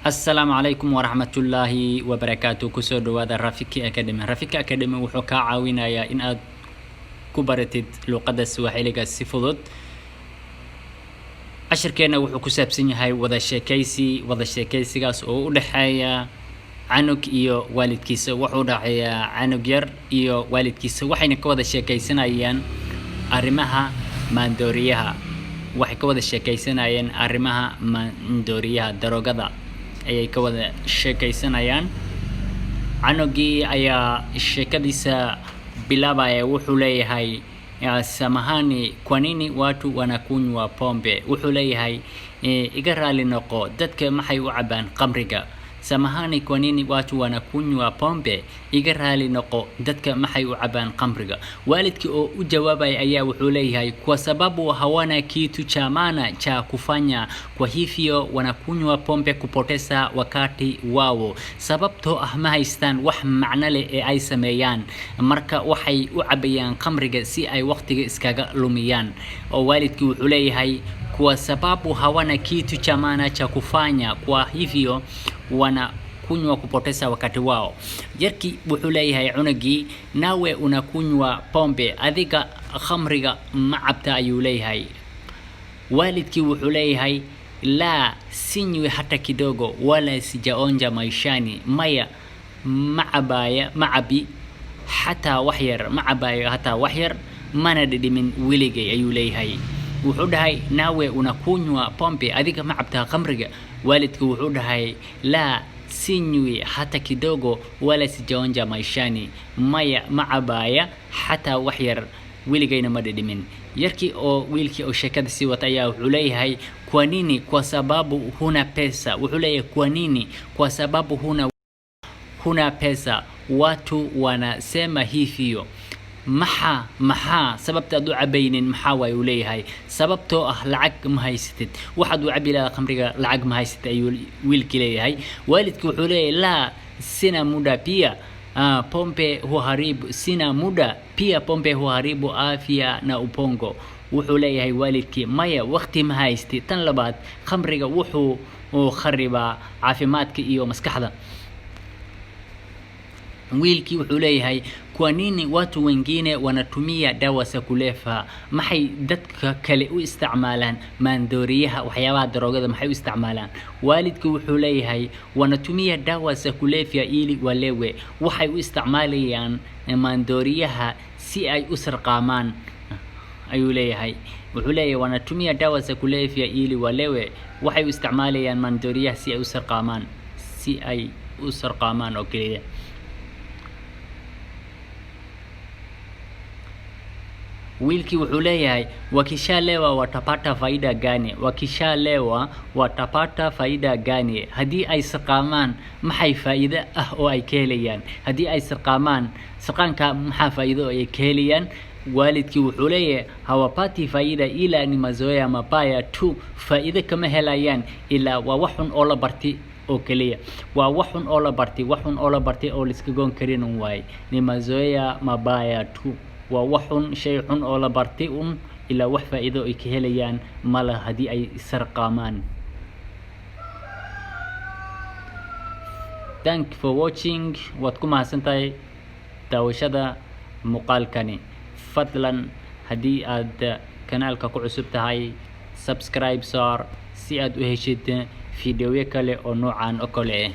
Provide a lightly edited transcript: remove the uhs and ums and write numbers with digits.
السلام عليكم ورحمة الله وبركاته. كسر هذا رافيكي أكاديمي. رافيكي أكاديمي وحكا عاوينا يا إن أد كبرتد لقد السواحلي السفودت عشر كنا وحكو سابسين هاي وذا الشيكيسي قاس أو دحيا عنك إيو والد كيس وحو دحيا عنك ير إيو والد كيس وحين كوذا الشيكيسين أيان أرمها ماندوريها waxay ka wada sheekaysanayeen arrimaha maandooriyaha darogada ayay ka wada sheekaysanayaan. Canugii ayaa sheekadiisa bilaabaya wuxuu leeyahay samahani kwa nini watu wanakunywa pombe. Wuxuu leeyahay iga raali noqo dadka maxay u cabaan qamriga. Samahani kwa nini watu wanakunywa pombe. Iga raali noqo dadka maxay u cabaan qamriga. Waalidkii oo u jawaabay ayaa wuxuu leeyahay kwa sababu hawana kitu cha maana cha kufanya, kwa hivyo wanakunywa pombe kupoteza wakati wao. Sababtoo ah ma haystaan wax macno leh ee ay sameeyaan, marka waxay u cabayaan qamriga si ay waqtiga iskaga lumiyaan. Oo waalidkii wuxuu leeyahay kwa sababu hawana kitu cha maana cha kufanya, kwa hivyo wanakunywa kupoteza wakati wao. Yarki wuxuu leeyahay cunugii nawe unakunywa pombe, adiga khamriga ma cabta ayuu leeyahay. Waalidkii wuxuu leeyahay la sinywi hata kidogo wala sijaonja maishani. Maya macabi hata waxyar, macabayo hata waxyar mana dhidhimin weligay ayuu leeyahay. wuxuu dhahay nawe unakunywa pombe, adiga ma cabtaa khamriga. Waalidku wuxuu dhahay la sinywi hata kidogo wala sijaonja maishani. Maya macabaya hata waxyar weligayna ma dhidhimin. Yarkii oo wiilkii oo sheekada sii wata ayaa wuxuu leeyahay kwa nini? Kwa sababu huna pesa. Wuxuu leeyahay kwa nini? Kwa sababu huna pesa. Watu wanasema hivyo. maxaa sababta aad u cabaynin maxaa way u leeyahay. Sababtoo ah lacag ma haysatid. waxaad u cabi lahaa khamriga lacag ma haysatid ayuu wiilkii leeyahay. Waalidku wuxuu leeyahay la sina muda pia pombe huharibu, sina muda pia pombe huharibu afya na upongo. wuxuu leeyahay waalidkii maya waqti ma haystid, tan labaad khamriga wuxuu kharibaa caafimaadka iyo maskaxda. wiilkii wuxuu leeyahay kwa nini watu wengine wanatumia dawa za kulevya. maxay dadka kale u isticmaalaan maandooriyaha, waxyaabaha darogada maxay u isticmaalaan. waalidku wuxuu leeyahay wanatumia dawa za kulevya ili walewe. waxay u isticmaalayaan maandooriyaha si ay u sarqaamaan ayuu leeyahay. wuxuu leeyahay wanatumia dawa za kulevya ili walewe. waxay u isticmaalayaan maandooriyaha si ay u sarqaamaan oo kaliya. wiilkii wuxuu leeyahay wakishalewa watapata faida gani. wakishalewa watapata faida gani. haddii ay sarqaamaan maxay faa'iido ah oo ay ka helayaan. haddii ay sarqaanka maxaa faa'iido ay ka helayaan. waalidkii wuxuu leeyahay hawapati faida ila ni mazoea mabaya tu. faa'iido kama helayaan ilaa waa wax xun oo la bartay oo kaliya. waa wax xun oo la bartay oo liska goon karin waay. ni mazoea mabaya tu waa wax xun, shay xun oo la bartay ilaa wax faa'iido ay ka helayaan mala haddii ay sarqaamaan. Thank for watching. waad ku mahadsantahay daawashada muuqaalkani. fadlan haddii aad kanaalka ku cusub tahay subscribe saar si aad u heshid fiidiyoyo kale oo noocan oo kale ah.